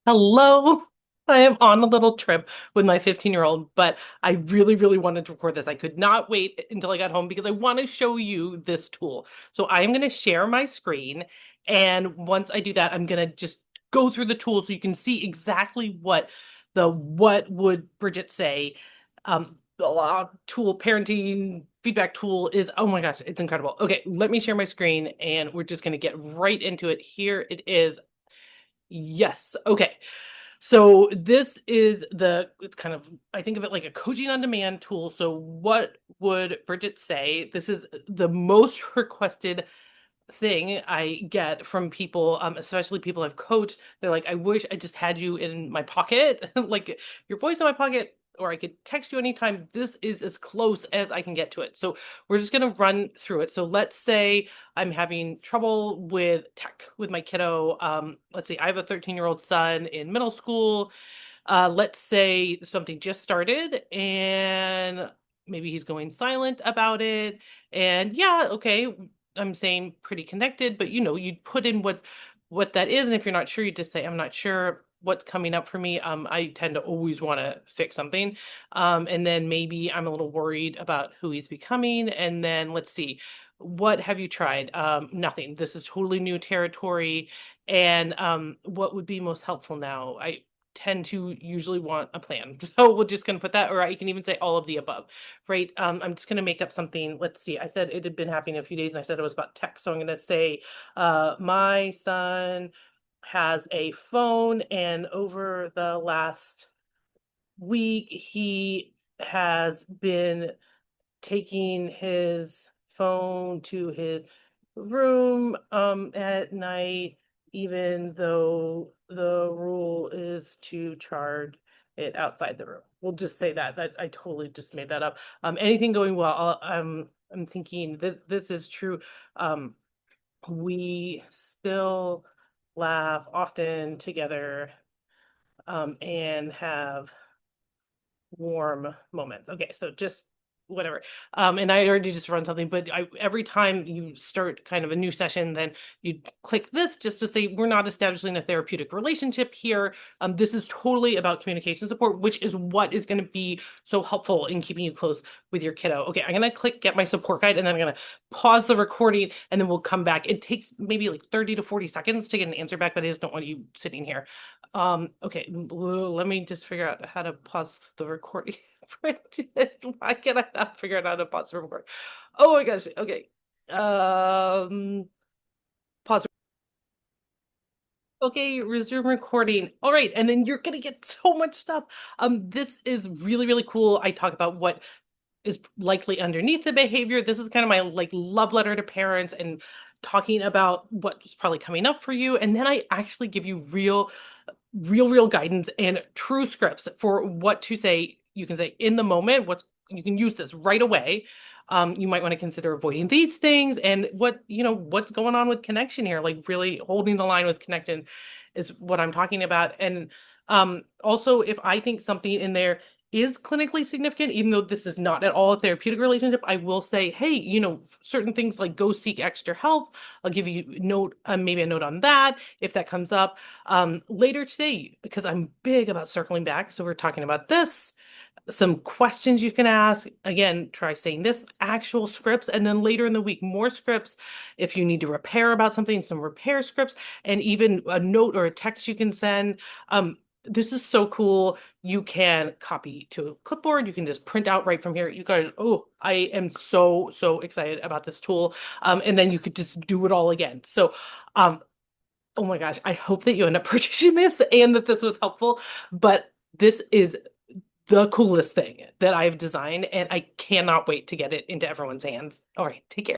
Hello. I am on a little trip with my 15-year-old, but I really, really wanted to record this. I could not wait until I got home because I want to show you this tool. So I am going to share my screen. And once I do that, I'm going to just go through the tool so you can see exactly what the What Would Bridget Say tool, parenting feedback tool is. Oh my gosh, it's incredible. Okay, let me share my screen and we're just going to get right into it. Here it is. Yes. Okay. So this is it's kind of, I think of it like a coaching on demand tool. So what would Bridget say? This is the most requested thing I get from people, especially people I've coached. They're like, I wish I just had you in my pocket, like your voice in my pocket, or I could text you anytime. This is as close as I can get to it. So we're just going to run through it. So let's say I'm having trouble with tech with my kiddo. Let's see, I have a 13-year-old son in middle school. Let's say something just started and maybe he's going silent about it. And yeah, okay, I'm saying pretty connected, but you'd put in what that is, and if you're not sure, you just say, I'm not sure what's coming up for me. I tend to always want to fix something. And then maybe I'm a little worried about who he's becoming. And then let's see, what have you tried? Nothing. This is totally new territory. And what would be most helpful now? I tend to usually want a plan. So we're just going to put that, or I can even say all of the above, right? I'm just going to make up something. Let's see. I said it had been happening a few days and I said it was about tech. So I'm going to say, my son has a phone and over the last week, he has been taking his phone to his room at night, even though the rule is to charge it outside the room. We'll just say that I totally just made that up. Anything going well? I'm thinking that this is true. Um, we still laugh often together and have warm moments. Okay, so just whatever. And I already just run something, but every time you start kind of a new session, then you click this just to say we're not establishing a therapeutic relationship here. This is totally about communication support, which is what is going to be so helpful in keeping you close with your kiddo. Okay, I'm going to click get my support guide, and then I'm going to pause the recording, and then we'll come back. It takes maybe like 30 to 40 seconds to get an answer back, but I just don't want you sitting here. Okay, let me just figure out how to pause the recording. Why can I not figure out how to pause the recording? Oh my gosh. Okay. Pause. Okay, resume recording. All right, and then you're gonna get so much stuff. This is really, really cool. I talk about what is likely underneath the behavior. This is kind of my like love letter to parents and talking about what's probably coming up for you. And then I actually give you real guidance and true scripts for what to say. You can say in the moment, you can use this right away. You might want to consider avoiding these things and what's going on with connection here, like really holding the line with connection is what I'm talking about. And also if I think something in there is clinically significant, even though this is not at all a therapeutic relationship, I will say, hey, certain things like go seek extra help. I'll give you maybe a note on that if that comes up later today, because I'm big about circling back. So we're talking about this, some questions you can ask. Again, try saying this, actual scripts, and then later in the week, more scripts. If you need to repair about something, some repair scripts, and even a note or a text you can send. This is so cool. You can copy to a clipboard. You can just print out right from here. You guys, oh, I am so excited about this tool. And then you could just do it all again. So, oh my gosh, I hope that you end up purchasing this and that this was helpful. But this is the coolest thing that I've designed, and I cannot wait to get it into everyone's hands. All right, take care.